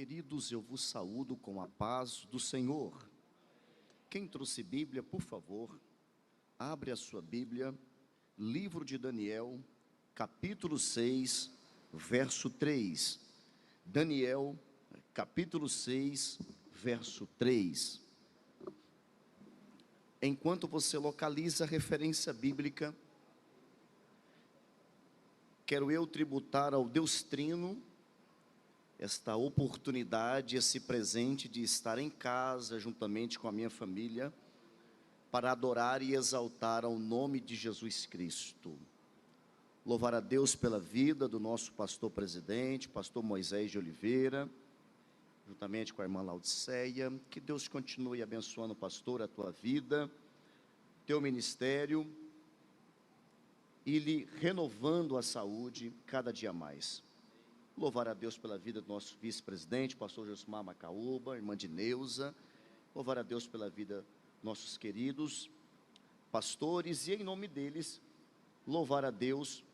Queridos, eu vos saúdo com a paz do Senhor. Quem trouxe Bíblia, por favor, abre a sua Bíblia, livro de Daniel, capítulo 6, verso 3. Daniel, capítulo 6, verso 3. Enquanto você localiza a referência bíblica, quero eu tributar ao Deus Trino esta oportunidade, esse presente de estar em casa, juntamente com a minha família, para adorar e exaltar ao nome de Jesus Cristo. Louvar a Deus pela vida do nosso pastor presidente, pastor Moisés de Oliveira, juntamente com a irmã Laodiceia. Que Deus continue abençoando, pastor, a tua vida, teu ministério, e lhe renovando a saúde cada dia mais. Louvar a Deus pela vida do nosso vice-presidente, pastor Josmar Macaúba, irmã de Neuza. Louvar a Deus pela vida dos nossos queridos pastores, e em nome deles, louvar a Deus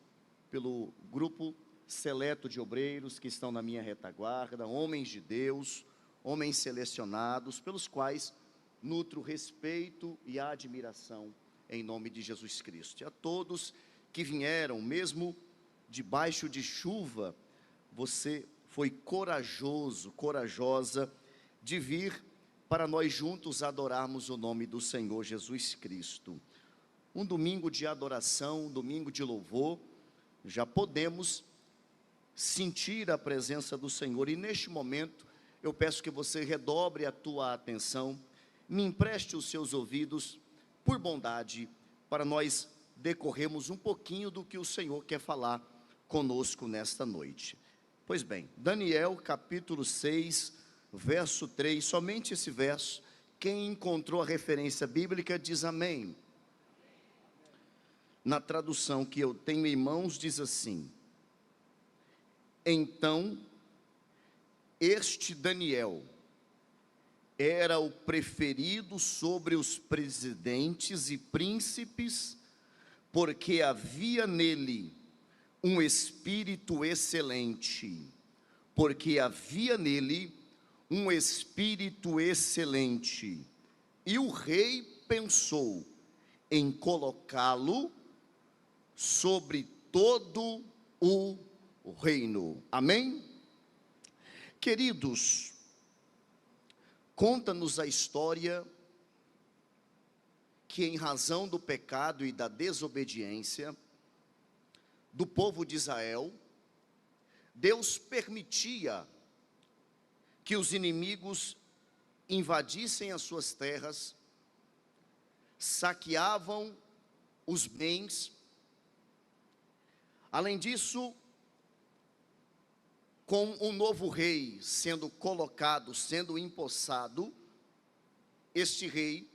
pelo grupo seleto de obreiros que estão na minha retaguarda, homens de Deus, homens selecionados, pelos quais nutro respeito e admiração em nome de Jesus Cristo. E a todos que vieram, mesmo debaixo de chuva, você foi corajoso, corajosa de vir para nós juntos adorarmos o nome do Senhor Jesus Cristo. Um domingo de adoração, um domingo de louvor, já podemos sentir a presença do Senhor. E neste momento, eu peço que você redobre a tua atenção, me empreste os seus ouvidos, por bondade, para nós decorrermos um pouquinho do que o Senhor quer falar conosco nesta noite. Pois bem, Daniel capítulo 6, verso 3, somente esse verso. Quem encontrou a referência bíblica diz amém. Na tradução que eu tenho em mãos diz assim: então, este Daniel era o preferido sobre os presidentes e príncipes, porque havia nele um espírito excelente, porque havia nele um espírito excelente, e o rei pensou em colocá-lo sobre todo o reino. Amém? Queridos, conta-nos a história que, em razão do pecado e da desobediência do povo de Israel, Deus permitia que os inimigos invadissem as suas terras, saqueavam os bens. Além disso, com um novo rei sendo colocado, sendo empossado, este rei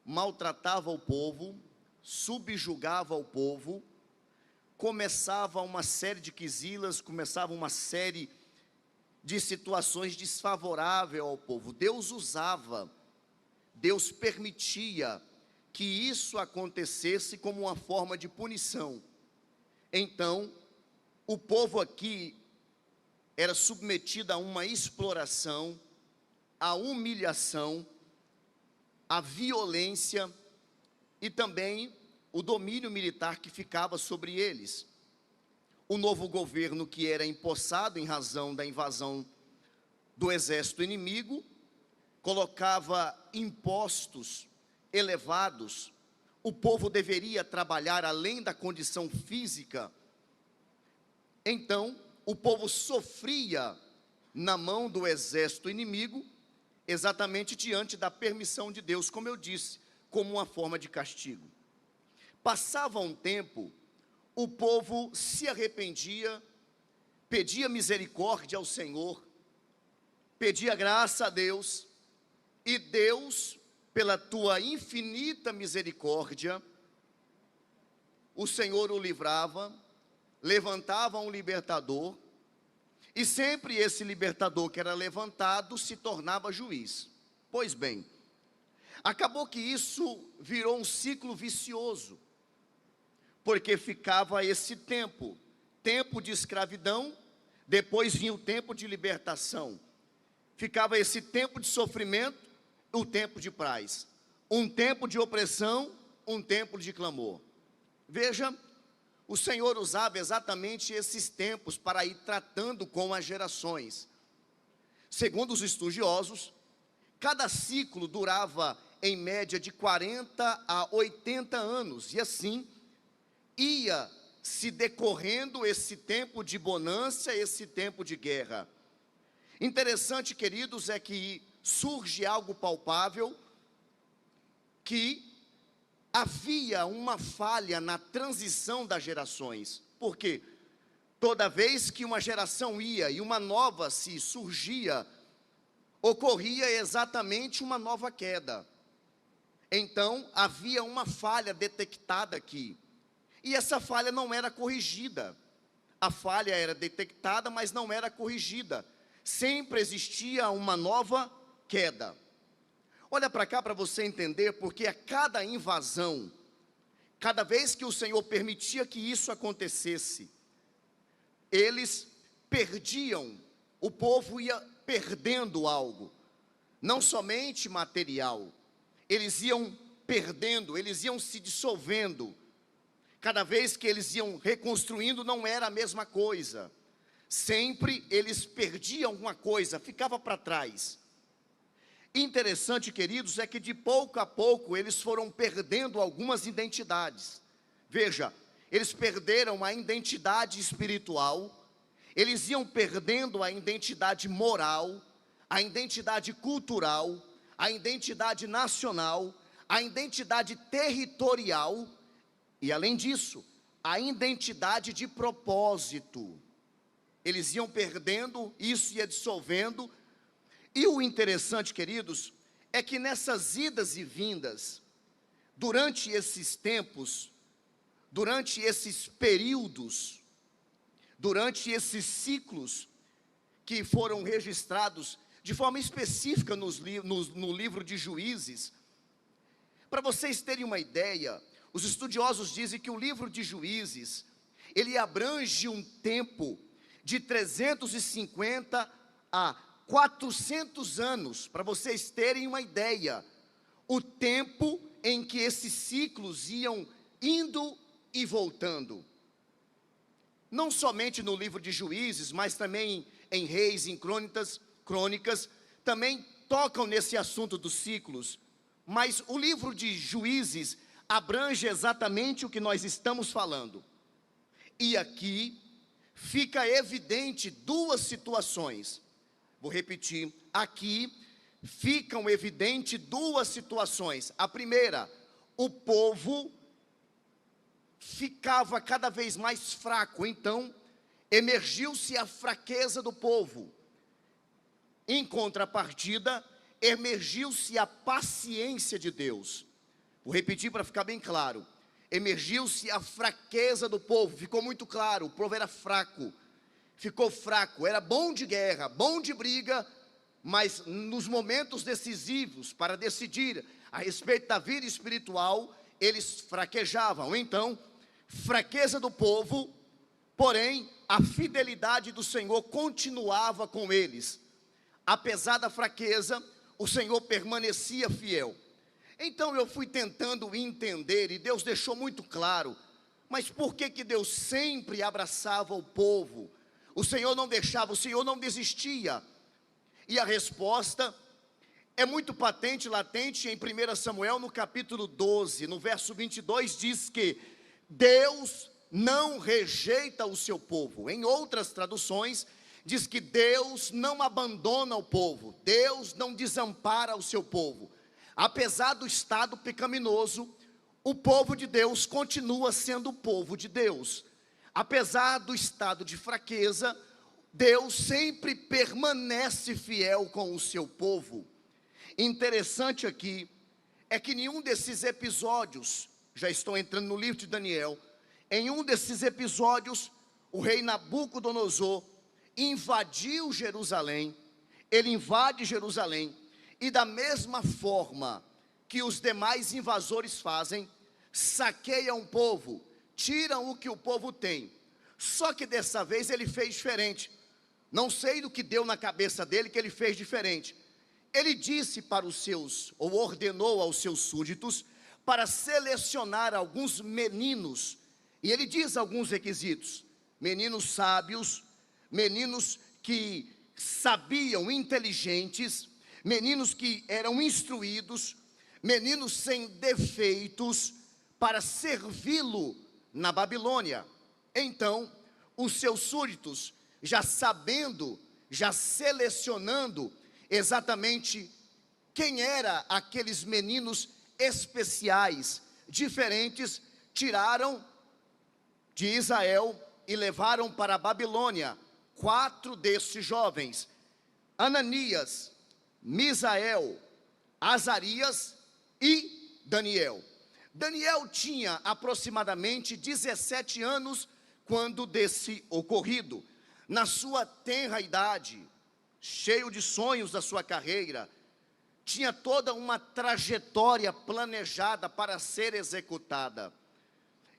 maltratava o povo, subjugava o povo, começava uma série de quizilas, começava uma série de situações desfavoráveis ao povo. Deus usava, Deus permitia que isso acontecesse como uma forma de punição. Então, o povo aqui era submetido a uma exploração, a humilhação, a violência e também o domínio militar que ficava sobre eles. O novo governo, que era empossado em razão da invasão do exército inimigo, colocava impostos elevados. O povo deveria trabalhar além da condição física. Então, o povo sofria na mão do exército inimigo, exatamente diante da permissão de Deus, como eu disse, como uma forma de castigo. Passava um tempo, o povo se arrependia, pedia misericórdia ao Senhor, pedia graça a Deus, e Deus, pela tua infinita misericórdia, o Senhor o livrava, levantava um libertador, e sempre esse libertador que era levantado se tornava juiz. Pois bem, acabou que isso virou um ciclo vicioso, porque ficava esse tempo de escravidão, depois vinha o tempo de libertação. ficava esse tempo de sofrimento, o tempo de paz, um tempo de opressão, um tempo de clamor. Veja, o Senhor usava exatamente esses tempos para ir tratando com as gerações. Segundo os estudiosos, cada ciclo durava em média de 40 a 80 anos, e assim ia se decorrendo esse tempo de bonança, esse tempo de guerra. Interessante, queridos, é que surge algo palpável, que havia uma falha na transição das gerações. Por quê? Toda vez que uma geração ia e uma nova se surgia, ocorria exatamente uma nova queda. Então, havia uma falha detectada aqui. E essa falha não era corrigida. A falha era detectada, mas não era corrigida. Sempre existia uma nova queda. Olha para cá para você entender, porque a cada invasão, cada vez que o Senhor permitia que isso acontecesse, eles perdiam, o povo ia perdendo algo, não somente material, eles iam perdendo, eles iam se dissolvendo. Cada vez que eles iam reconstruindo, não era a mesma coisa. Sempre eles perdiam alguma coisa, ficava para trás. Interessante, queridos, é que de pouco a pouco eles foram perdendo algumas identidades. Veja, eles perderam a identidade espiritual, eles iam perdendo a identidade moral, a identidade cultural, a identidade nacional, a identidade territorial e, além disso, a identidade de propósito. Eles iam perdendo, isso ia dissolvendo. E o interessante, queridos, é que nessas idas e vindas, durante esses tempos, durante esses períodos, durante esses ciclos que foram registrados de forma específica no livro de Juízes, para vocês terem uma ideia, os estudiosos dizem que o livro de Juízes, ele abrange um tempo de 350 a 400 anos, para vocês terem uma ideia, o tempo em que esses ciclos iam indo e voltando. Não somente no livro de Juízes, mas também em Reis, em Crônicas, também tocam nesse assunto dos ciclos. Mas o livro de Juízes abrange exatamente o que nós estamos falando. E aqui fica evidente duas situações. Vou repetir, aqui ficam evidentes duas situações. A primeira, o povo ficava cada vez mais fraco, então emergiu-se a fraqueza do povo. Em contrapartida, emergiu-se a paciência de Deus. Vou repetir para ficar bem claro. Emergiu-se a fraqueza do povo, ficou muito claro, o povo era fraco, ficou fraco, era bom de guerra, bom de briga, mas nos momentos decisivos, para decidir a respeito da vida espiritual, eles fraquejavam. Então, fraqueza do povo, porém, a fidelidade do Senhor continuava com eles. Apesar da fraqueza, o Senhor permanecia fiel. Então eu fui tentando entender, e Deus deixou muito claro, mas por que Deus sempre abraçava o povo? O Senhor não deixava, o Senhor não desistia. E a resposta é muito patente, latente em 1 Samuel, no capítulo 12, no verso 22, diz que Deus não rejeita o seu povo. Em outras traduções, diz que Deus não abandona o povo, Deus não desampara o seu povo. Apesar do estado pecaminoso, o povo de Deus continua sendo o povo de Deus. Apesar do estado de fraqueza, Deus sempre permanece fiel com o seu povo. Interessante aqui é que nenhum desses episódios, já estou entrando no livro de Daniel, em um desses episódios, o rei Nabucodonosor invadiu Jerusalém, ele invade Jerusalém, e da mesma forma que os demais invasores fazem, saqueiam o povo, tiram o que o povo tem. Só que dessa vez ele fez diferente. Não sei do que deu na cabeça dele que ele fez diferente. Ele disse para os seus, ou ordenou aos seus súditos, para selecionar alguns meninos. E ele diz alguns requisitos: meninos sábios, meninos que sabiam, inteligentes, meninos que eram instruídos, meninos sem defeitos, para servi-lo na Babilônia. Então, os seus súditos, já sabendo, já selecionando exatamente quem era aqueles meninos especiais, diferentes, tiraram de Israel e levaram para a Babilônia 4 desses jovens: Ananias, Misael, Azarias e Daniel. Daniel tinha aproximadamente 17 anos quando desse ocorrido. Na sua tenra idade, cheio de sonhos da sua carreira, tinha toda uma trajetória planejada para ser executada.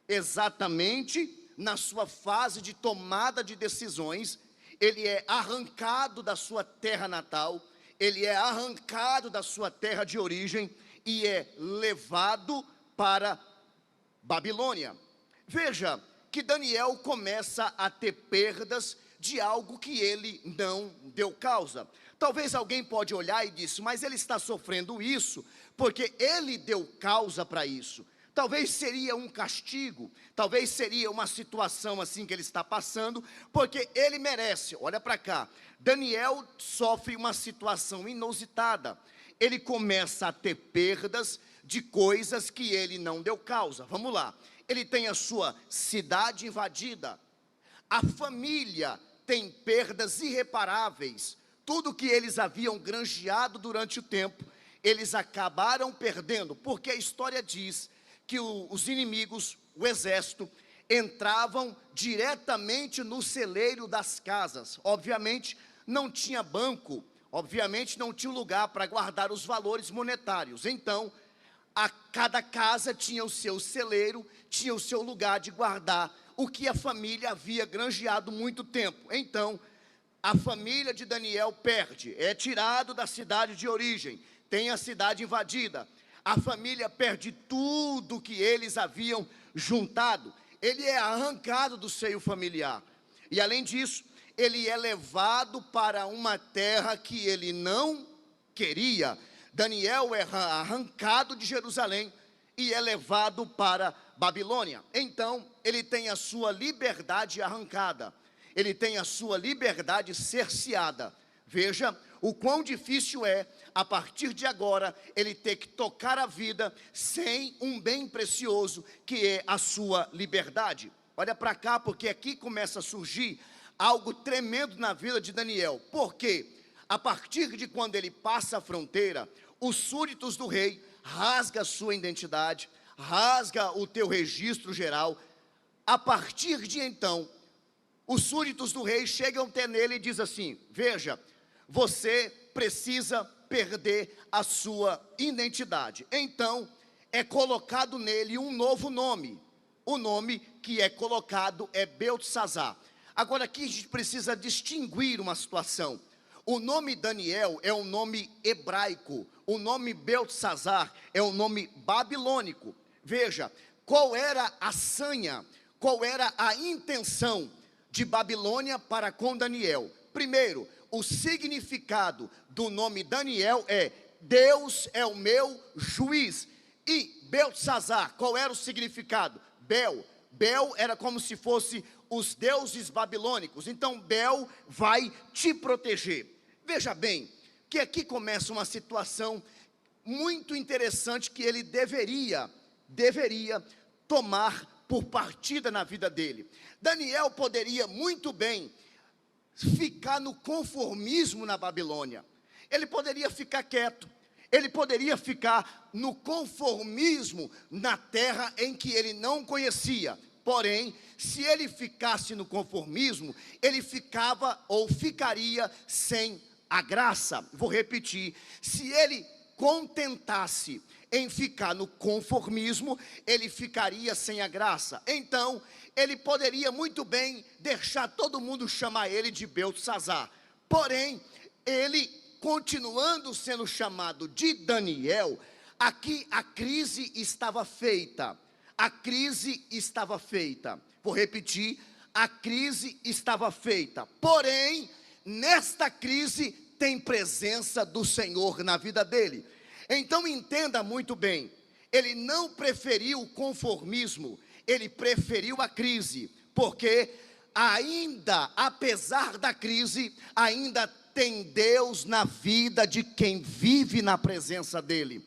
Exatamente na sua fase de tomada de decisões, ele é arrancado da sua terra natal, ele é arrancado da sua terra de origem e é levado para Babilônia. Veja que Daniel começa a ter perdas de algo que ele não deu causa. Talvez alguém pode olhar e dizer, mas ele está sofrendo isso porque ele deu causa para isso. Talvez seria um castigo, talvez seria uma situação assim que ele está passando, porque ele merece. Olha para cá, Daniel sofre uma situação inusitada. Ele começa a ter perdas de coisas que ele não deu causa. Vamos lá, ele tem a sua cidade invadida, a família tem perdas irreparáveis. Tudo que eles haviam granjeado durante o tempo, eles acabaram perdendo, porque a história diz que os inimigos, o exército, entravam diretamente no celeiro das casas. Obviamente não tinha banco, obviamente não tinha lugar para guardar os valores monetários. Então, a cada casa tinha o seu celeiro, tinha o seu lugar de guardar o que a família havia granjeado muito tempo. Então, a família de Daniel perde, é tirado da cidade de origem, tem a cidade invadida. A família perde tudo que eles haviam juntado. Ele é arrancado do seio familiar. E além disso, ele é levado para uma terra que ele não queria. Daniel é arrancado de Jerusalém e é levado para Babilônia. Então, ele tem a sua liberdade arrancada. Ele tem a sua liberdade cerceada. Veja o quão difícil é, a partir de agora, ele ter que tocar a vida sem um bem precioso, que é a sua liberdade. Olha para cá, porque aqui começa a surgir algo tremendo na vida de Daniel. Porque a partir de quando ele passa a fronteira, os súditos do rei rasgam a sua identidade, rasga o teu registro geral. A partir de então, os súditos do rei chegam até nele e dizem assim: veja, você precisa perder a sua identidade. Então, é colocado nele um novo nome. O nome que é colocado é Beltesazar. Agora aqui a gente precisa distinguir uma situação. O nome Daniel é um nome hebraico. O nome Beltesazar é um nome babilônico. Veja, qual era a sanha, qual era a intenção de Babilônia para com Daniel? Primeiro, o significado do nome Daniel é: Deus é o meu juiz. E Beltesazar, qual era o significado? Bel era como se fosse os deuses babilônicos. Então Bel vai te proteger. Veja bem, que aqui começa uma situação muito interessante que ele deveria tomar por partida na vida dele. Daniel poderia muito bem ficar no conformismo na Babilônia. Ele poderia ficar quieto, ele poderia ficar no conformismo na terra em que ele não conhecia. Porém, se ele ficasse no conformismo, ele ficava ou ficaria sem a graça. Vou repetir: se ele contentasse em ficar no conformismo, ele ficaria sem a graça. Então, ele poderia muito bem deixar todo mundo chamar ele de Beltesazar. Porém, ele, continuando sendo chamado de Daniel, aqui a crise estava feita. A crise estava feita. Vou repetir, a crise estava feita. Porém, nesta crise tem presença do Senhor na vida dele. Então entenda muito bem, ele não preferiu o conformismo, ele preferiu a crise, porque ainda, apesar da crise, ainda tem Deus na vida de quem vive na presença dele.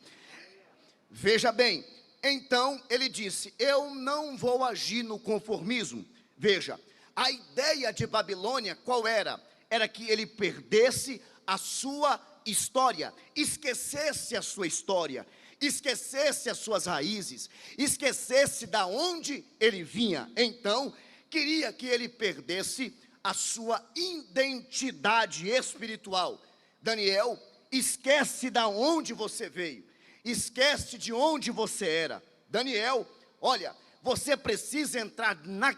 Veja bem, então ele disse, eu não vou agir no conformismo. Veja, a ideia de Babilônia qual era? Era que ele perdesse a sua história, esquecesse a sua história, esquecesse as suas raízes, esquecesse da onde ele vinha. Então, queria que ele perdesse a sua identidade espiritual. Daniel, esquece da onde você veio, esquece de onde você era. Daniel, olha, você precisa entrar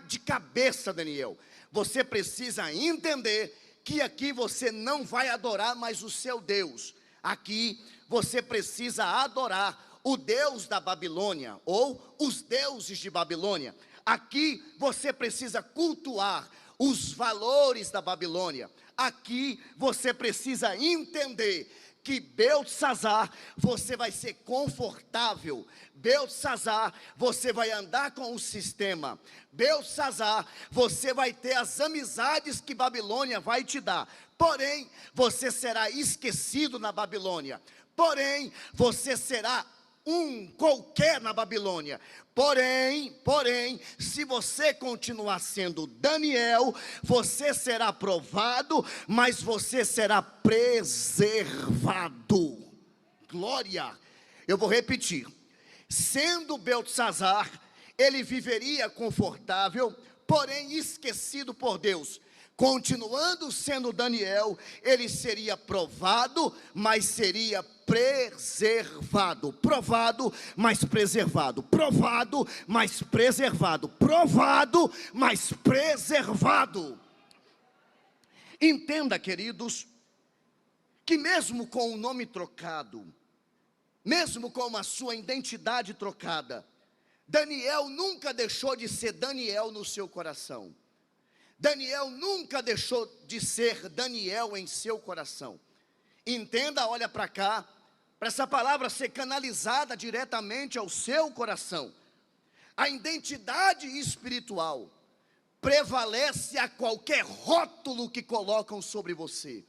de cabeça, Daniel. Você precisa entender que aqui você não vai adorar mais o seu Deus. Aqui você precisa adorar o Deus da Babilônia, ou os deuses de Babilônia. Aqui você precisa cultuar os valores da Babilônia. Aqui você precisa entender que Beltesazar, você vai ser confortável. Beltesazar, você vai andar com o sistema. Beltesazar, você vai ter as amizades que Babilônia vai te dar. Porém, você será esquecido na Babilônia. Porém, você será um qualquer na Babilônia. Porém, se você continuar sendo Daniel, você será provado, mas você será preservado. Glória! Eu vou repetir. Sendo Beltesazar, ele viveria confortável, porém esquecido por Deus. Continuando sendo Daniel, ele seria provado, mas seria preservado. Provado, mas preservado. Provado, mas preservado. Provado, mas preservado. Entenda, queridos, que mesmo com o nome trocado, mesmo com a sua identidade trocada, Daniel nunca deixou de ser Daniel no seu coração. Daniel nunca deixou de ser Daniel em seu coração. Entenda, olha para cá, para essa palavra ser canalizada diretamente ao seu coração. A identidade espiritual prevalece a qualquer rótulo que colocam sobre você.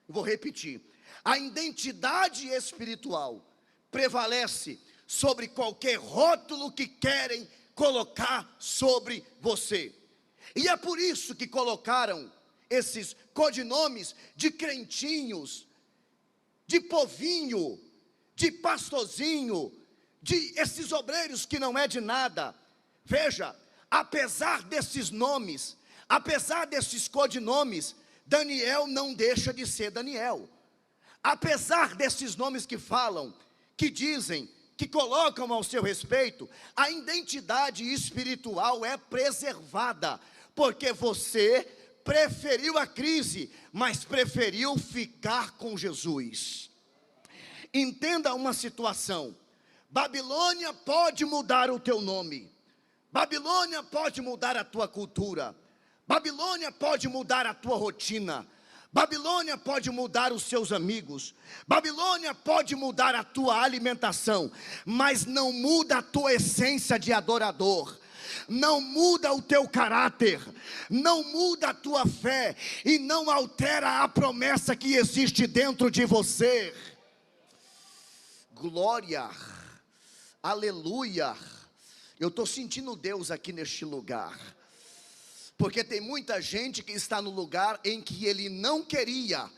Vou repetir. A identidade espiritual prevalece sobre qualquer rótulo que querem colocar sobre você. E é por isso que colocaram esses codinomes de crentinhos, de povinho, de pastorzinho, de esses obreiros que não é de nada. Veja, apesar desses nomes, apesar desses codinomes, Daniel não deixa de ser Daniel. Apesar desses nomes que falam, que dizem, que colocam ao seu respeito, a identidade espiritual é preservada, porque você preferiu a crise, mas preferiu ficar com Jesus. Entenda uma situação. Babilônia pode mudar o teu nome. Babilônia pode mudar a tua cultura. Babilônia pode mudar a tua rotina. Babilônia pode mudar os seus amigos. Babilônia pode mudar a tua alimentação, mas não muda a tua essência de adorador. Não muda o teu caráter, não muda a tua fé e não altera a promessa que existe dentro de você. Glória, aleluia. Eu estou sentindo Deus aqui neste lugar, porque tem muita gente que está no lugar em que ele não queria.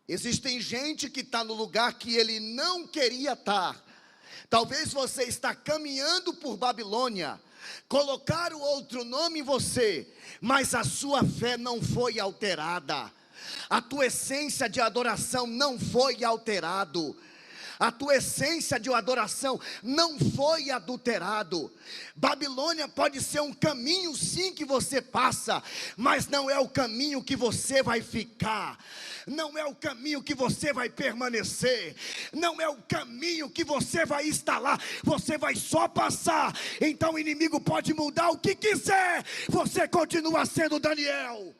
Existem gente que está no lugar que ele não queria estar. Talvez você está caminhando por Babilônia, colocaram outro nome em você, mas a sua fé não foi alterada. A tua essência de adoração não foi alterado. a tua essência de adoração não foi adulterado. Babilônia pode ser um caminho sim que você passa, mas não é o caminho que você vai ficar, não é o caminho que você vai permanecer, não é o caminho que você vai instalar, você vai só passar. Então o inimigo pode mudar o que quiser, você continua sendo Daniel.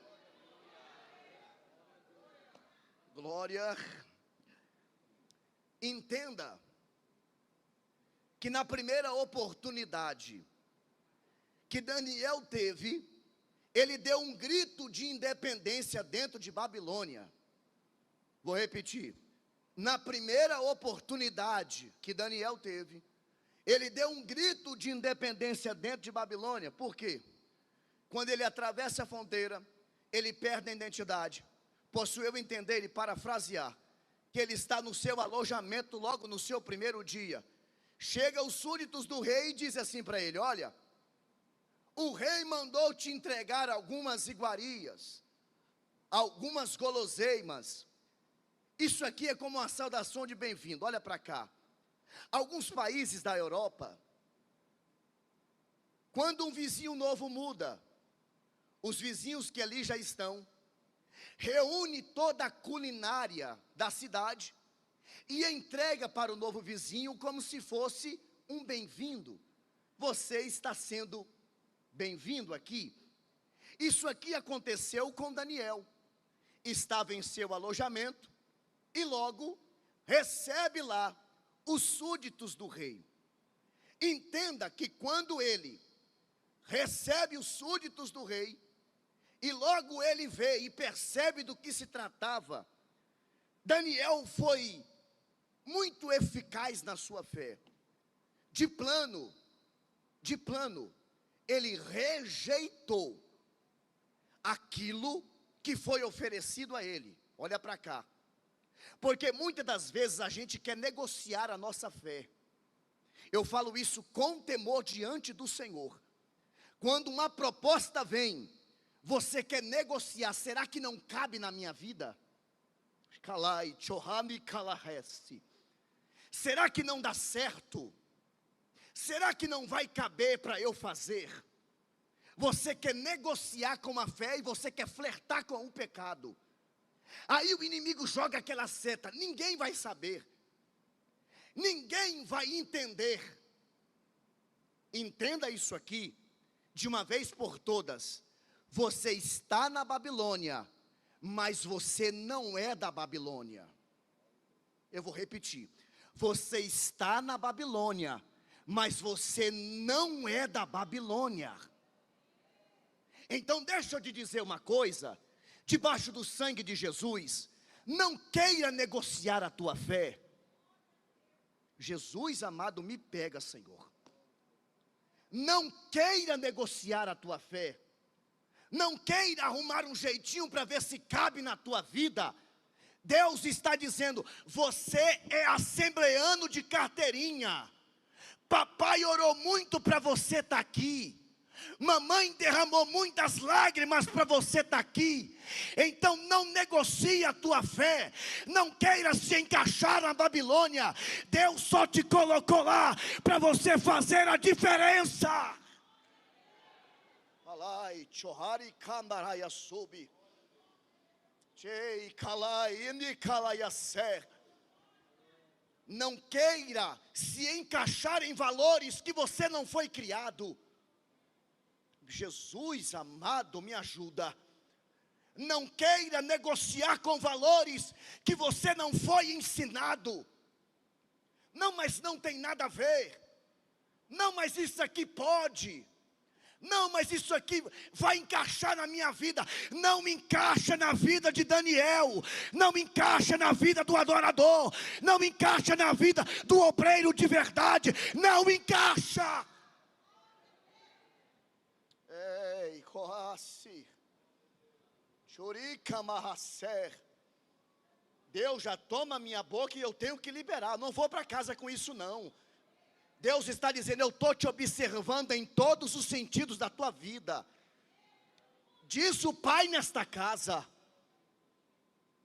Glória. Entenda que na primeira oportunidade que Daniel teve, ele deu um grito de independência dentro de Babilônia. Vou repetir. Na primeira oportunidade que Daniel teve, ele deu um grito de independência dentro de Babilônia. Por quê? Quando ele atravessa a fronteira, ele perde a identidade. Posso eu entender e parafrasear que ele está no seu alojamento logo no seu primeiro dia. Chega os súditos do rei e diz assim para ele: olha, o rei mandou te entregar algumas iguarias, algumas guloseimas. Isso aqui é como uma saudação de bem-vindo. Olha para cá. Alguns países da Europa, quando um vizinho novo muda, os vizinhos que ali já estão, reúne toda a culinária da cidade e entrega para o novo vizinho como se fosse um bem-vindo. Você está sendo bem-vindo aqui. Isso aqui aconteceu com Daniel. Estava em seu alojamento e logo recebe lá os súditos do rei. Entenda que quando ele recebe os súditos do rei, e logo ele vê e percebe do que se tratava, Daniel foi muito eficaz na sua fé. De plano, ele rejeitou aquilo que foi oferecido a ele. Olha para cá. Porque muitas das vezes a gente quer negociar a nossa fé. Eu falo isso com temor diante do Senhor. Quando uma proposta vem, você quer negociar, será que não cabe na minha vida? Será que não dá certo? Será que não vai caber para eu fazer? Você quer negociar com a fé e você quer flertar com o pecado. Aí o inimigo joga aquela seta, ninguém vai saber, ninguém vai entender. Entenda isso aqui, de uma vez por todas. Você está na Babilônia, mas você não é da Babilônia. Eu vou repetir. Você está na Babilônia, mas você não é da Babilônia. Então deixa eu te dizer uma coisa. Debaixo do sangue de Jesus, não queira negociar a tua fé. Jesus amado, me pega, Senhor. Não queira negociar a tua fé. Não queira arrumar um jeitinho para ver se cabe na tua vida. Deus está dizendo: você é assembleano de carteirinha. Papai orou muito para você estar aqui. Mamãe derramou muitas lágrimas para você estar aqui. Então não negocie a tua fé. Não queira se encaixar na Babilônia. Deus só te colocou lá para você fazer a diferença. Não queira se encaixar em valores que você não foi criado. Jesus amado, me ajuda. Não queira negociar com valores que você não foi ensinado. Não, mas não tem nada a ver. Não, mas isso aqui pode. Não, mas isso aqui vai encaixar na minha vida. Não me encaixa na vida de Daniel. Não me encaixa na vida do adorador. Não me encaixa na vida do obreiro de verdade. Não me encaixa. Ei, Coace. Churica Marracer. Deus já toma minha boca e eu tenho que liberar. Não vou para casa com isso não. Deus está dizendo: eu estou te observando em todos os sentidos da tua vida. Diz o Pai nesta casa: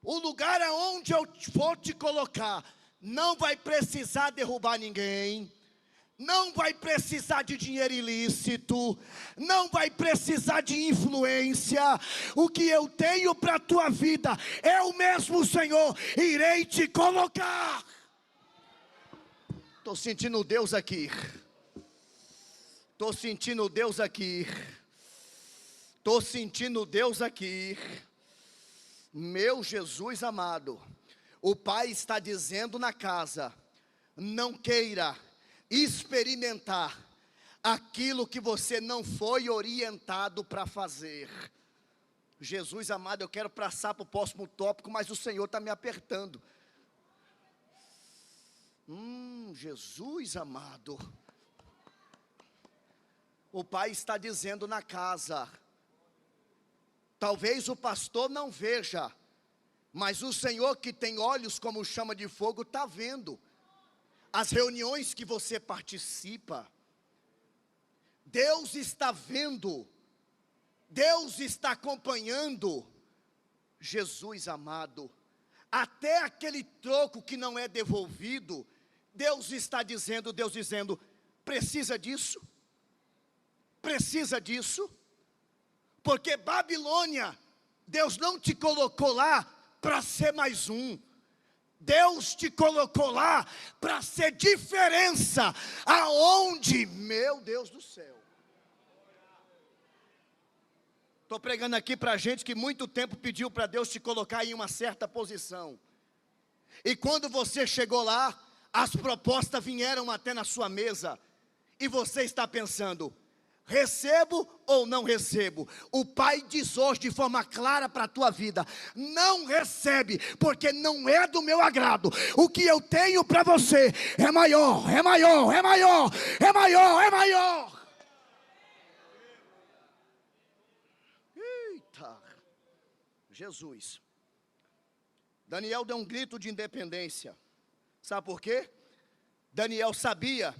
o lugar aonde eu vou te colocar, não vai precisar derrubar ninguém, não vai precisar de dinheiro ilícito, não vai precisar de influência. O que eu tenho para a tua vida, eu mesmo, Senhor, irei te colocar. Estou sentindo Deus aqui. Estou sentindo Deus aqui. Estou sentindo Deus aqui. Meu Jesus amado, o Pai está dizendo na casa: não queira experimentar aquilo que você não foi orientado para fazer. Jesus amado, eu quero passar para o próximo tópico, mas o Senhor está me apertando. Jesus amado, o Pai está dizendo na casa, talvez o pastor não veja, mas o Senhor que tem olhos como chama de fogo está vendo. As reuniões que você participa, Deus está vendo, Deus está acompanhando. Jesus amado, até aquele troco que não é devolvido, Deus dizendo, precisa disso, porque Babilônia, Deus não te colocou lá para ser mais um, Deus te colocou lá para ser diferença, aonde, meu Deus do céu. Estou pregando aqui para gente que muito tempo pediu para Deus te colocar em uma certa posição, e quando você chegou lá, as propostas vieram até na sua mesa, e você está pensando, recebo ou não recebo? O Pai diz hoje de forma clara para a tua vida, não recebe, porque não é do meu agrado. O que eu tenho para você é maior, é maior, é maior, é maior, é maior. Eita, Jesus. Daniel deu um grito de independência. Sabe por quê? Daniel sabia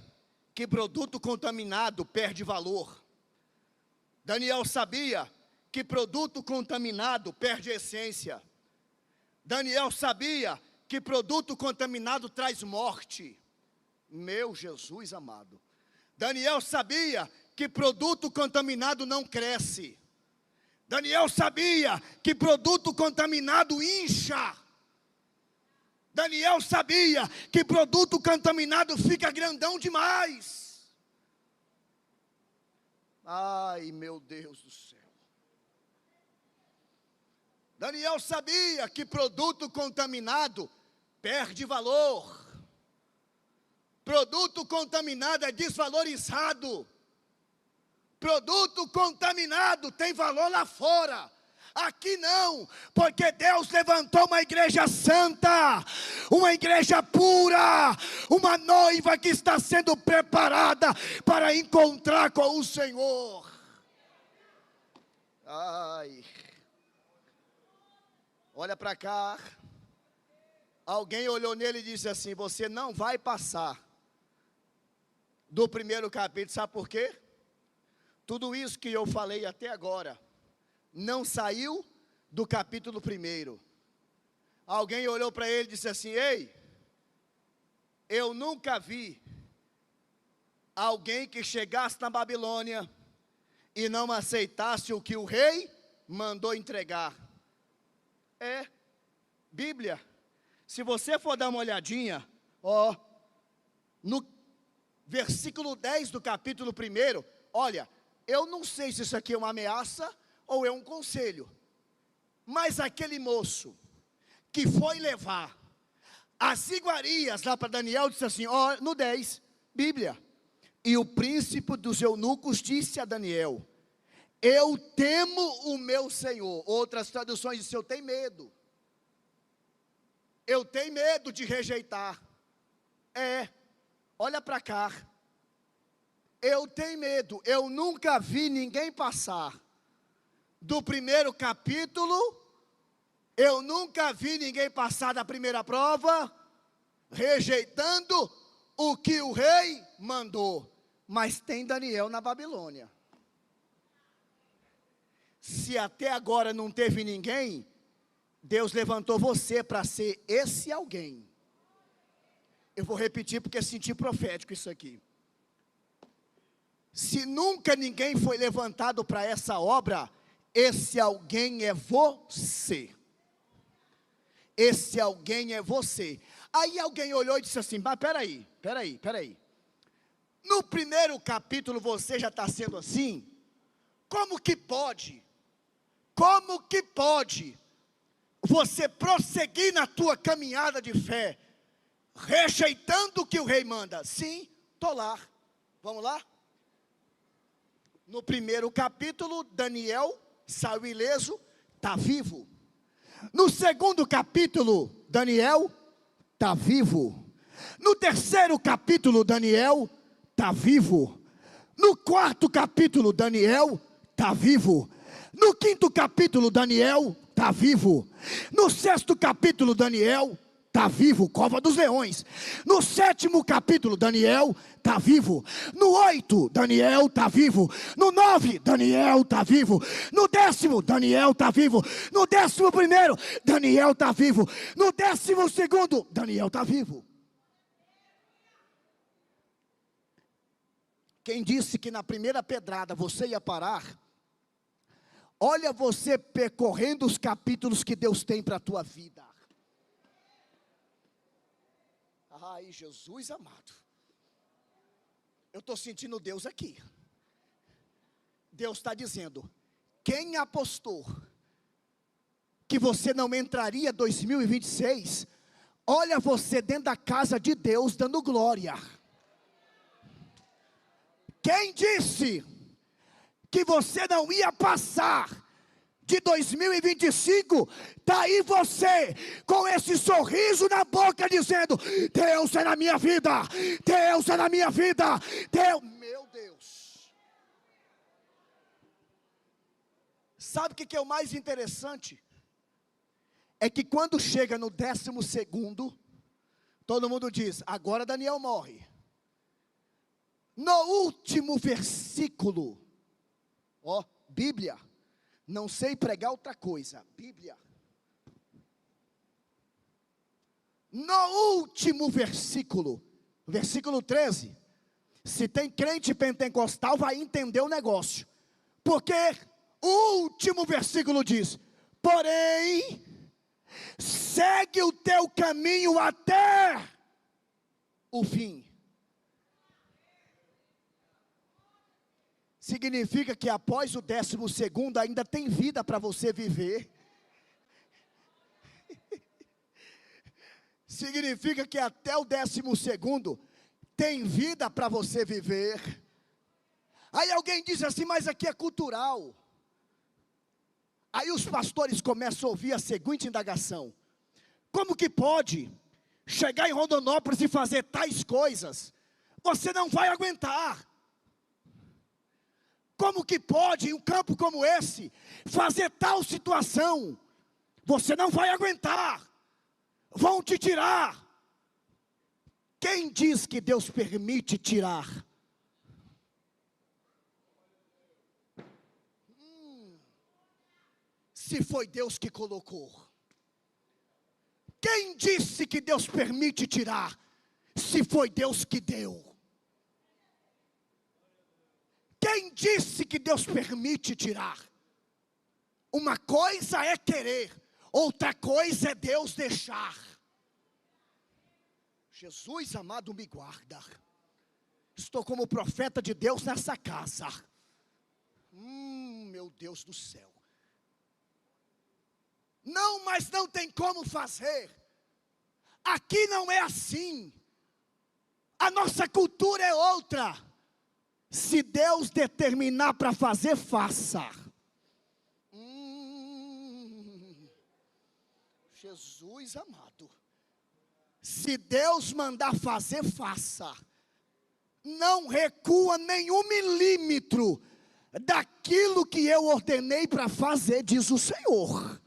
que produto contaminado perde valor. Daniel sabia que produto contaminado perde essência. Daniel sabia que produto contaminado traz morte. Meu Jesus amado. Daniel sabia que produto contaminado não cresce. Daniel sabia que produto contaminado incha. Daniel sabia que produto contaminado fica grandão demais. Ai, meu Deus do céu. Daniel sabia que produto contaminado perde valor. Produto contaminado é desvalorizado. Produto contaminado tem valor lá fora. Aqui não, porque Deus levantou uma igreja santa, uma igreja pura, uma noiva que está sendo preparada para encontrar com o Senhor. Ai, olha para cá. Alguém olhou nele e disse assim: você não vai passar do primeiro capítulo. Sabe por quê? Tudo isso que eu falei até agora não saiu do capítulo 1. Alguém olhou para ele e disse assim: ei, eu nunca vi alguém que chegasse na Babilônia e não aceitasse o que o rei mandou entregar. É, Bíblia. Se você for dar uma olhadinha, no versículo 10 do capítulo 1, olha, eu não sei se isso aqui é uma ameaça ou é um conselho, mas aquele moço que foi levar as iguarias lá para Daniel, disse assim, no 10, Bíblia, e o príncipe dos eunucos disse a Daniel, eu temo o meu Senhor. Outras traduções dizem, eu tenho medo. Eu tenho medo de rejeitar. Olha para cá. Eu tenho medo. Eu nunca vi ninguém passar do primeiro capítulo. Eu nunca vi ninguém passar da primeira prova, rejeitando o que o rei mandou. Mas tem Daniel na Babilônia. Se até agora não teve ninguém, Deus levantou você para ser esse alguém. Eu vou repetir porque senti profético isso aqui. Se nunca ninguém foi levantado para essa obra, esse alguém é você. Esse alguém é você. Aí alguém olhou e disse assim, mas peraí. No primeiro capítulo você já está sendo assim? Como que pode você prosseguir na tua caminhada de fé, rejeitando o que o rei manda? Sim, estou lá. Vamos lá? No primeiro capítulo, Daniel saiu ileso, está vivo. No segundo capítulo, Daniel está vivo. No terceiro capítulo, Daniel está vivo. No quarto capítulo, Daniel está vivo. No quinto capítulo, Daniel está vivo. No sexto capítulo, Daniel está vivo, cova dos leões. No sétimo capítulo, Daniel está vivo. No 8, Daniel está vivo. No 9, Daniel está vivo. No 10º, Daniel está vivo. No 11º, Daniel está vivo. No 12º, Daniel está vivo. Quem disse que na primeira pedrada você ia parar? Olha você percorrendo os capítulos que Deus tem para a tua vida. Ai, Jesus amado. Eu estou sentindo Deus aqui. Deus está dizendo, quem apostou que você não entraria em 2026, olha você dentro da casa de Deus dando glória. Quem disse que você não ia passar de 2025, está aí você, com esse sorriso na boca, dizendo, Deus é na minha vida, Deus é na minha vida, Deus, meu Deus. Sabe o que é o mais interessante? É que quando chega no 12º, todo mundo diz, agora Daniel morre. No último versículo, ó, Bíblia, não sei pregar outra coisa, Bíblia. No último versículo, versículo 13, se tem crente pentecostal vai entender o negócio, porque o último versículo diz, porém, segue o teu caminho até o fim. Significa que após o 12º ainda tem vida para você viver. Significa que até o 12º tem vida para você viver. Aí alguém diz assim, mas aqui é cultural. Aí os pastores começam a ouvir a seguinte indagação: como que pode chegar em Rondonópolis e fazer tais coisas? Você não vai aguentar. Como que pode, em um campo como esse, fazer tal situação? Você não vai aguentar. Vão te tirar. Quem diz que Deus permite tirar? Se foi Deus que colocou. Quem disse que Deus permite tirar? Se foi Deus que deu. Quem disse que Deus permite tirar? Uma coisa é querer, outra coisa é Deus deixar. Jesus amado, me guarda. Estou como profeta de Deus nessa casa. Meu Deus do céu. Não, mas não tem como fazer. Aqui não é assim. A nossa cultura é outra. Se Deus determinar para fazer, faça. Jesus amado. Se Deus mandar fazer, faça. Não recua nenhum milímetro daquilo que eu ordenei para fazer, diz o Senhor.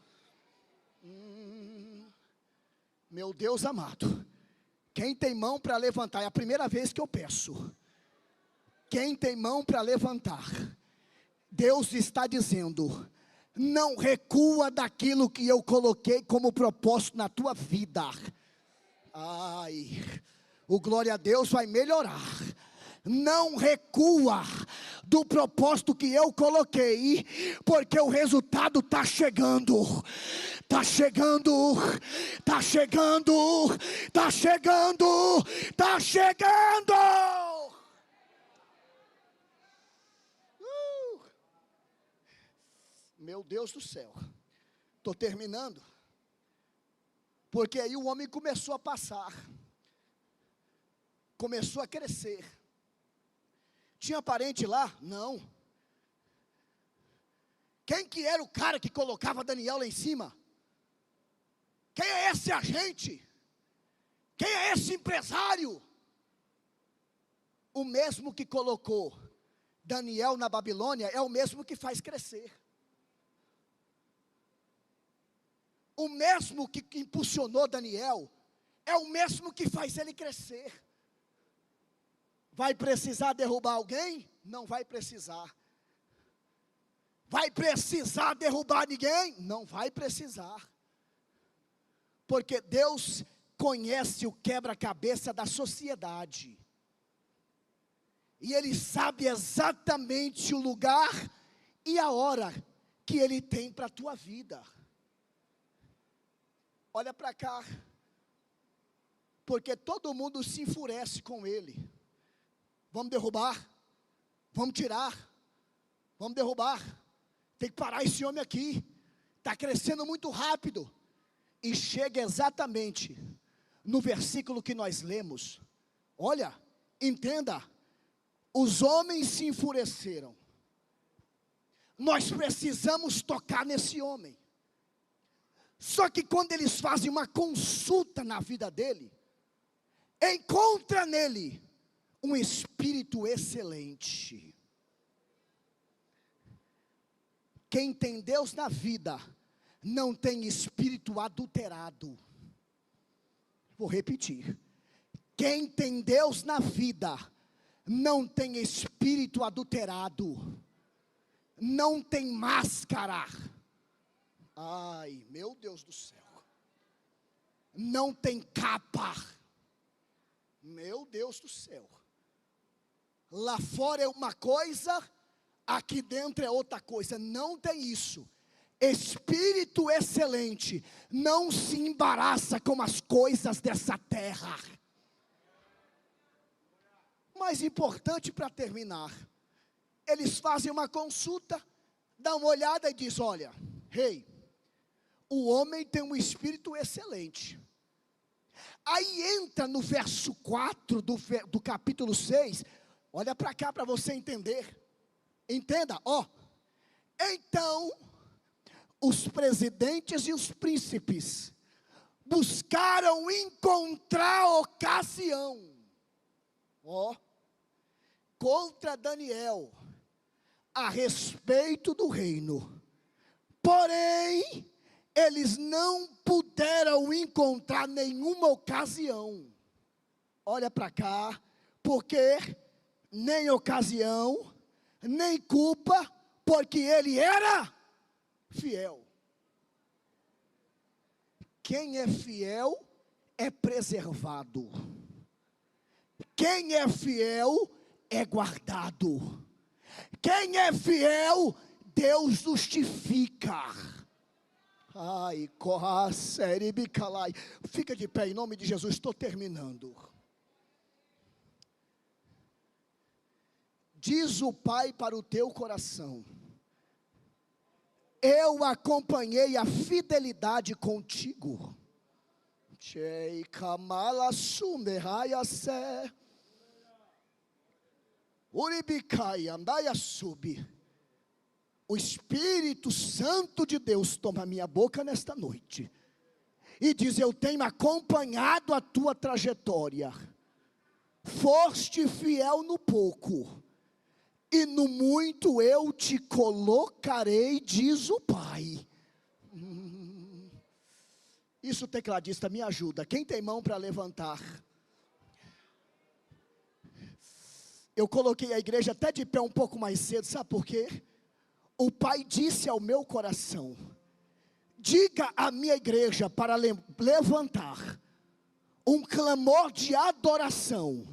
Meu Deus amado. Quem tem mão para levantar, é a primeira vez que eu peço. Quem tem mão para levantar, Deus está dizendo, não recua daquilo que eu coloquei como propósito na tua vida. Ai, O glória a Deus vai melhorar. Não recua do propósito que eu coloquei, porque o resultado está chegando. Está chegando, está chegando, está chegando, está chegando. Meu Deus do céu. Estou terminando. Porque aí o homem começou a passar. Começou a crescer. Tinha parente lá? Não. Quem que era o cara que colocava Daniel lá em cima? Quem é esse agente? Quem é esse empresário? O mesmo que colocou Daniel na Babilônia é o mesmo que faz crescer. O mesmo que impulsionou Daniel é o mesmo que faz ele crescer. Vai precisar derrubar alguém? Não vai precisar. Vai precisar derrubar ninguém? Não vai precisar. Porque Deus conhece o quebra-cabeça da sociedade. E Ele sabe exatamente o lugar e a hora que Ele tem para a tua vida. Olha para cá. Porque todo mundo se enfurece com Ele. Vamos derrubar, vamos tirar, vamos derrubar, tem que parar esse homem aqui, está crescendo muito rápido, e chega exatamente no versículo que nós lemos. Olha, entenda, os homens se enfureceram, nós precisamos tocar nesse homem, só que quando eles fazem uma consulta na vida dele, encontra nele um espírito excelente. Quem tem Deus na vida, não tem espírito adulterado. Vou repetir. Quem tem Deus na vida, não tem espírito adulterado. Não tem máscara. Ai, meu Deus do céu. Não tem capa. Meu Deus do céu. Lá fora é uma coisa, aqui dentro é outra coisa. Não tem isso. Espírito excelente não se embaraça com as coisas dessa terra. Mais importante para terminar, eles fazem uma consulta, dão uma olhada e diz: olha, rei, o homem tem um espírito excelente. Aí entra no verso 4 do capítulo 6, olha para cá para você entender, entenda, ó. Então, os presidentes e os príncipes buscaram encontrar ocasião, ó, contra Daniel, a respeito do reino, porém, eles não puderam encontrar nenhuma ocasião. Olha para cá, porque nem ocasião, nem culpa, porque ele era fiel. Quem é fiel é preservado. Quem é fiel é guardado. Quem é fiel, Deus justifica. Ai, corra, série, bicalai. Fica de pé em nome de Jesus, estou terminando. Diz o Pai para o teu coração: eu acompanhei a fidelidade contigo. Chei kamala sume raiase. Uribikai andaia subi. O Espírito Santo de Deus toma minha boca nesta noite e diz: eu tenho acompanhado a tua trajetória, foste fiel no pouco, e no muito eu te colocarei, diz o Pai. Isso, tecladista, me ajuda. Quem tem mão para levantar? Eu coloquei a igreja até de pé um pouco mais cedo, sabe por quê? O Pai disse ao meu coração: diga à minha igreja para levantar um clamor de adoração,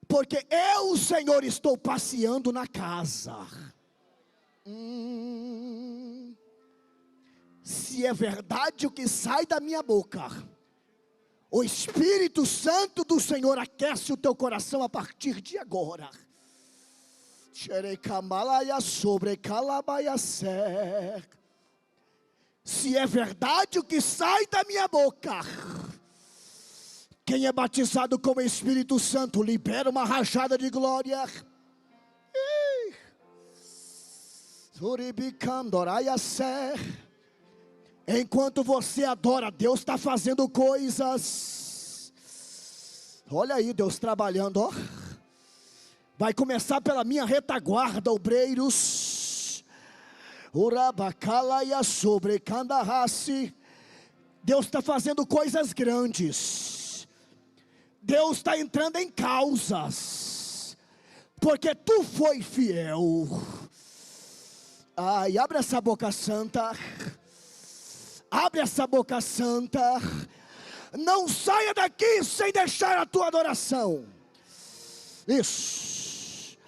porque eu, o Senhor, estou passeando na casa. Se é verdade o que sai da minha boca, o Espírito Santo do Senhor aquece o teu coração a partir de agora. Se é verdade o que sai da minha boca, quem é batizado com o Espírito Santo libera uma rajada de glória. Enquanto você adora, Deus está fazendo coisas. Olha aí, Deus trabalhando, ó. Vai começar pela minha retaguarda, obreiros. Urabacalaia sobre Candarrace. Deus está fazendo coisas grandes. Deus está entrando em causas, porque tu foi fiel. Ai, abre essa boca santa. Abre essa boca santa. Não saia daqui sem deixar a tua adoração. Isso.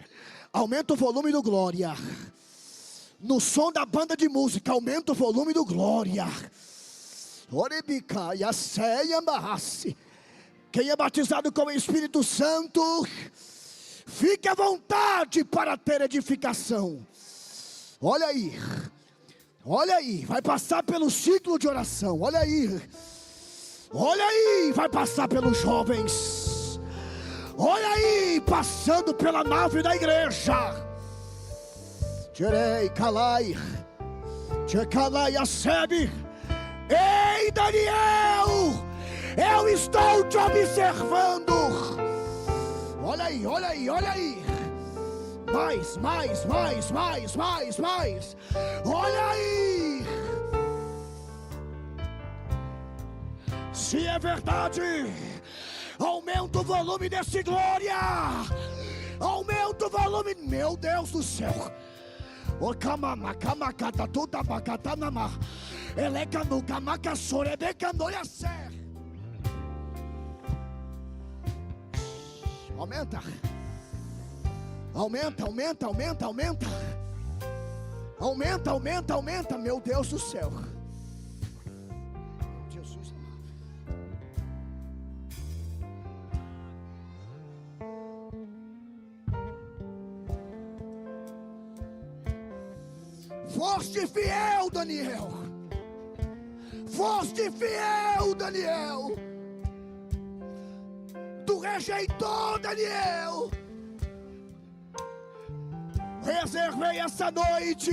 Aumenta o volume do glória. No som da banda de música, aumenta o volume do glória. Orebicaia, ceia, barrace. Quem é batizado com o Espírito Santo, fique à vontade para ter edificação. Olha aí. Olha aí, vai passar pelo ciclo de oração. Olha aí. Olha aí, vai passar pelos jovens. Olha aí, passando pela nave da igreja. Tirei, calai. Tchecalai, acebe. Ei, Daniel, eu estou te observando. Olha aí, olha aí, olha aí. Mais. Olha aí. Se é verdade, aumenta o volume desse glória. Aumenta o volume, meu Deus do céu. O kamamakamacata tudo abacatanama. Elecanu camacassorebecandoia ser. Aumenta. Aumenta, meu Deus do céu. Jesus amado. Foste fiel, Daniel. Foste fiel, Daniel. Tu rejeitou, Daniel. Reservei essa noite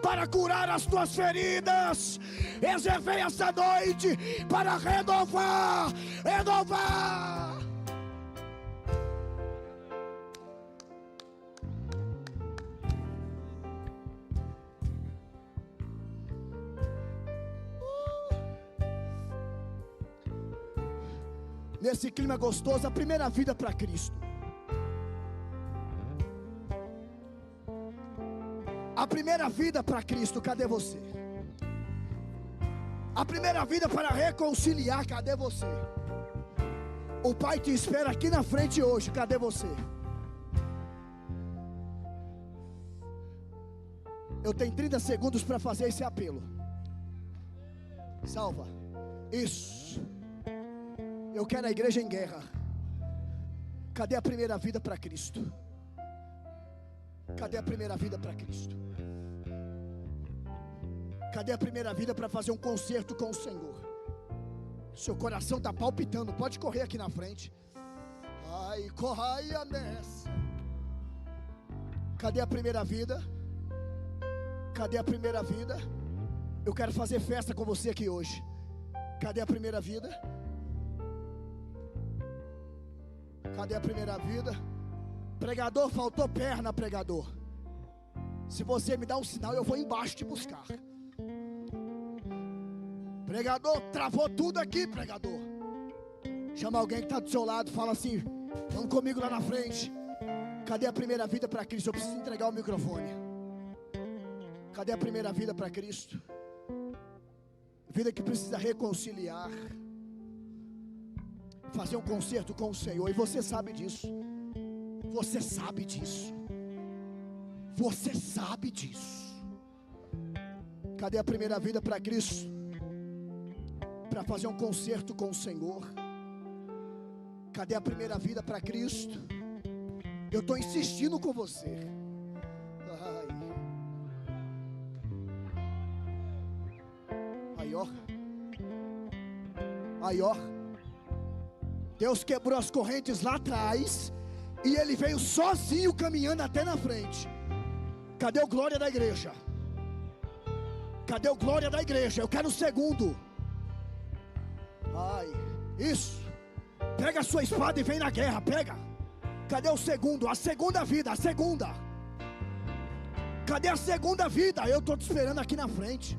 para curar as tuas feridas. Reservei essa noite para renovar. Nesse clima gostoso, a primeira vida para Cristo. A primeira vida para Cristo, cadê você? A primeira vida para reconciliar, cadê você? O Pai te espera aqui na frente hoje, cadê você? Eu tenho 30 segundos para fazer esse apelo. Salva. Isso. Eu quero a igreja em guerra. Cadê a primeira vida para Cristo? Cadê a primeira vida para Cristo? Cadê a primeira vida para fazer um concerto com o Senhor? Seu coração está palpitando, pode correr aqui na frente. Ai, corraia nessa. Cadê a primeira vida? Cadê a primeira vida? Eu quero fazer festa com você aqui hoje. Cadê a primeira vida? Cadê a primeira vida? Pregador, faltou perna, pregador. Se você me dá um sinal, eu vou embaixo te buscar. Pregador, travou tudo aqui, pregador. Chama alguém que está do seu lado, fala assim: vamos comigo lá na frente. Cadê a primeira vida para Cristo? Eu preciso entregar o microfone. Cadê a primeira vida para Cristo? Vida que precisa reconciliar. fazer um concerto com o Senhor, e você sabe disso. Você sabe disso. Você sabe disso. Cadê a primeira vida para Cristo? Para fazer um concerto com o Senhor. Cadê a primeira vida para Cristo? Eu estou insistindo com você. Aí ó, Deus quebrou as correntes lá atrás, e Ele veio sozinho caminhando até na frente. Cadê o glória da igreja? Cadê o glória da igreja? Eu quero o segundo. Isso. Pega a sua espada e vem na guerra, pega. Cadê o segundo? A segunda vida, a segunda. Cadê a segunda vida? Eu estou te esperando aqui na frente.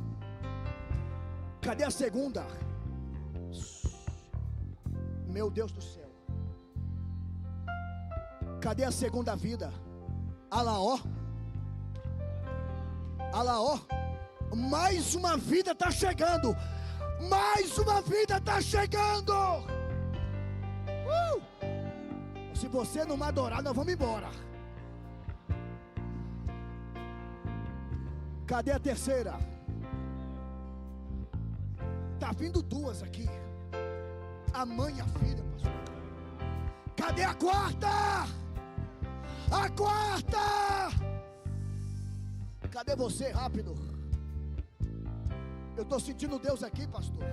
Cadê a segunda? Meu Deus do céu. Cadê a segunda vida? Alaó. Alaó. Mais uma vida está chegando. Mais uma vida está chegando. Se você não me adorar, nós vamos embora. Cadê a terceira? Tá vindo duas aqui. A mãe e a filha, pastor. Cadê a quarta? A quarta! Cadê você? Rápido. Eu estou sentindo Deus aqui, pastor.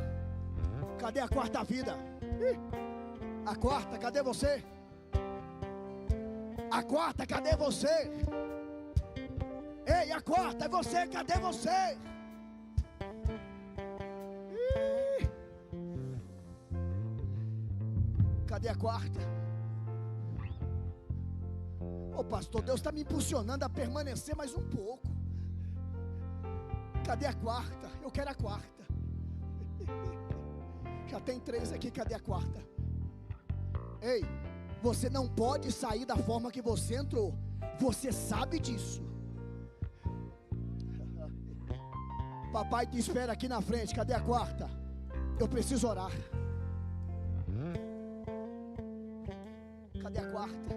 Cadê a quarta vida? A quarta, cadê você? A quarta, cadê você? Ei, a quarta, é você, cadê você? Cadê a quarta? Ô pastor, Deus está me impulsionando a permanecer mais um pouco. Cadê a quarta? Eu quero a quarta. Já tem 3 aqui, cadê a quarta? Ei, você não pode sair da forma que você entrou. Você sabe disso. Papai te espera aqui na frente, cadê a quarta? Eu preciso orar. Cadê a quarta?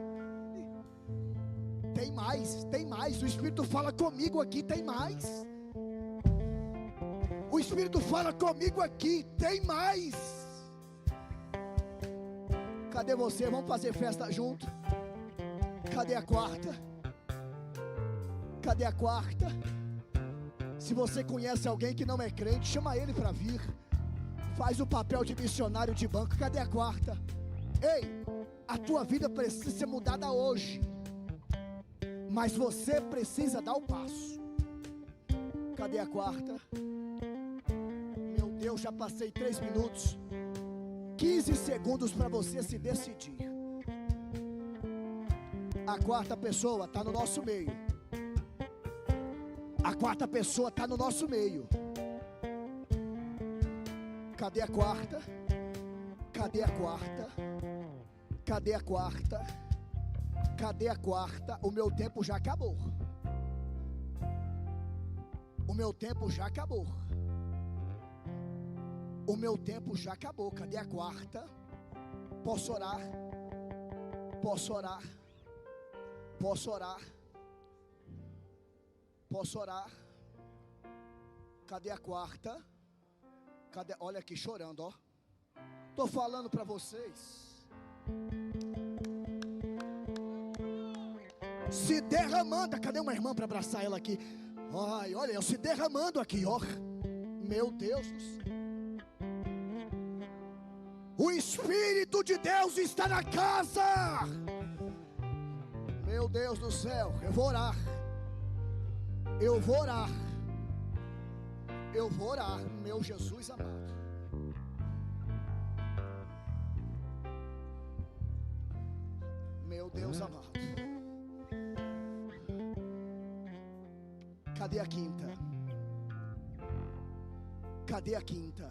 Tem mais, tem mais. O Espírito fala comigo aqui, tem mais. O Espírito fala comigo aqui, tem mais. Cadê você? Vamos fazer festa junto. Cadê a quarta? Cadê a quarta? Se você conhece alguém que não é crente, chama ele para vir. Faz o papel de missionário de banco. Cadê a quarta? Ei, a tua vida precisa ser mudada hoje, mas você precisa dar o passo. Cadê a quarta? Meu Deus, já passei 3 minutos, 15 segundos para você se decidir. A quarta pessoa está no nosso meio. A quarta pessoa está no nosso meio. Cadê a quarta? Cadê a quarta? Cadê a quarta? Cadê a quarta? O meu tempo já acabou. O meu tempo já acabou. O meu tempo já acabou. Cadê a quarta? Posso orar? Posso orar? Posso orar? Posso orar? Cadê a quarta? Cadê? Olha aqui chorando, ó. Estou falando para vocês. Se derramando. Cadê uma irmã para abraçar ela aqui? Ai, olha, eu se derramando aqui, ó. Meu Deus do céu. O Espírito de Deus está na casa. Meu Deus do céu, eu vou orar. Eu vou orar. Eu vou orar, meu Jesus amado. Meu Deus amado. Cadê a quinta? Cadê a quinta?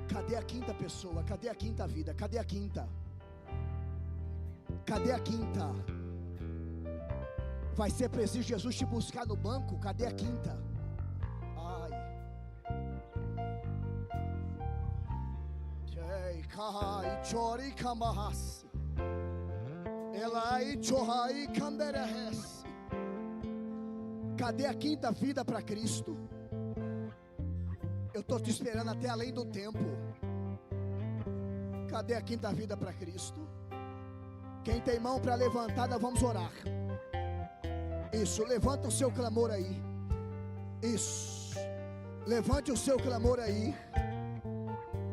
Cadê a quinta pessoa? Cadê a quinta vida? Cadê a quinta? Cadê a quinta? Vai ser preciso Jesus te buscar no banco? Cadê a quinta? Ai. Kai chori kamahasi. Elai chorai kanderehesi. Cadê a quinta vida para Cristo? Eu estou te esperando até além do tempo. Cadê a quinta vida para Cristo? Quem tem mão para levantada, vamos orar. Isso, levanta o seu clamor aí. Isso, levante o seu clamor aí.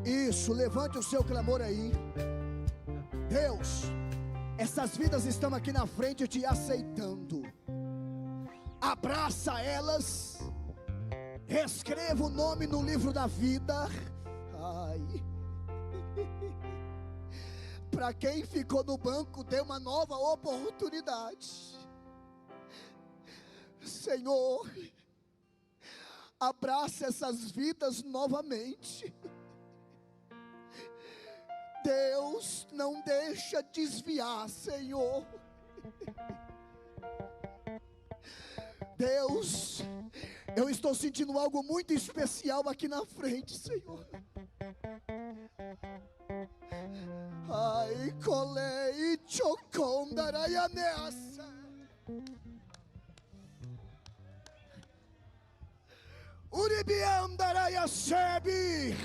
Isso, levante o seu clamor aí. Deus, essas vidas estão aqui na frente te aceitando. Abraça elas. Escreva o nome no livro da vida. Ai. Para quem ficou no banco, dê uma nova oportunidade. Senhor, abraça essas vidas novamente. Deus, não deixa desviar, Senhor. Deus, eu estou sentindo algo muito especial aqui na frente, Senhor. Ai, colei chocondaraianeassa. Uribiandaraiasebi.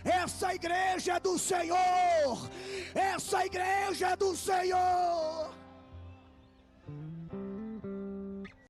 Essa igreja é do Senhor. Essa igreja é do Senhor.